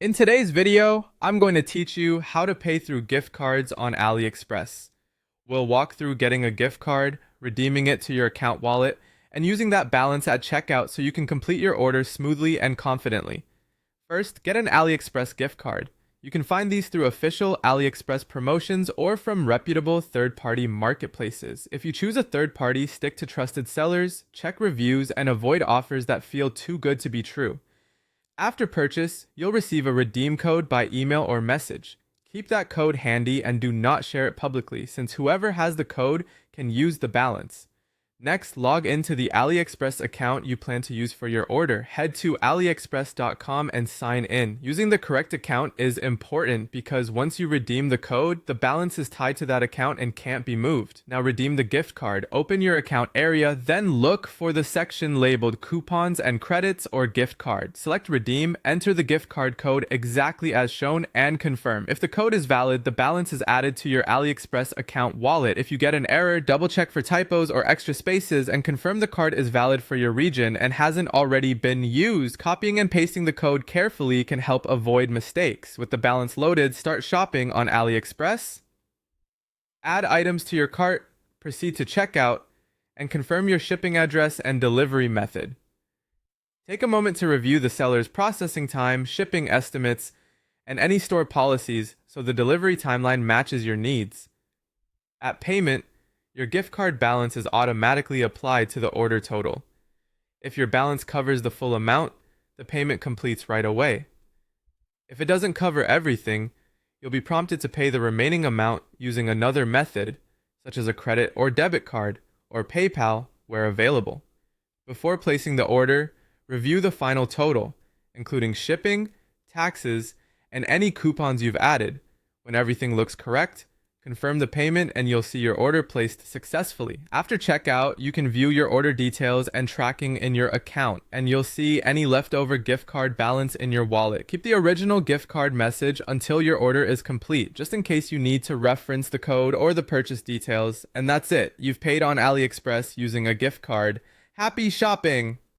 In today's video, I'm going to teach you how to pay through gift cards on Aliexpress. We'll walk through getting a gift card, redeeming it to your account wallet, and using that balance at checkout so you can complete your order smoothly and confidently. First, get an Aliexpress gift card. You can find these through official Aliexpress promotions or from reputable third-party marketplaces. If you choose a third party, stick to trusted sellers, check reviews, and avoid offers that feel too good to be true. After purchase, you'll receive a redeem code by email or message. Keep that code handy and do not share it publicly, since whoever has the code can use the balance. Next, log into the AliExpress account you plan to use for your order. Head to aliexpress.com and sign in. Using the correct account is important because once you redeem the code, the balance is tied to that account and can't be moved. Now redeem the gift card. Open your account area, then look for the section labeled coupons and credits or gift card. Select redeem, enter the gift card code exactly as shown, and confirm. If the code is valid, the balance is added to your AliExpress account wallet. If you get an error, double check for typos or extra spaces and confirm the card is valid for your region and hasn't already been used. Copying and pasting the code carefully can help avoid mistakes. With the balance loaded, start shopping on AliExpress. Add items to your cart, proceed to checkout, and confirm your shipping address and delivery method. Take a moment to review the seller's processing time, shipping estimates, and any store policies so the delivery timeline matches your needs. At payment, your gift card balance is automatically applied to the order total. If your balance covers the full amount, the payment completes right away. If it doesn't cover everything, you'll be prompted to pay the remaining amount using another method, such as a credit or debit card, or PayPal where available. Before placing the order, review the final total, including shipping, taxes, and any coupons you've added. When everything looks correct, confirm the payment and you'll see your order placed successfully. After checkout, you can view your order details and tracking in your account, and you'll see any leftover gift card balance in your wallet. Keep the original gift card message until your order is complete, just in case you need to reference the code or the purchase details. And that's it. You've paid on AliExpress using a gift card. Happy shopping!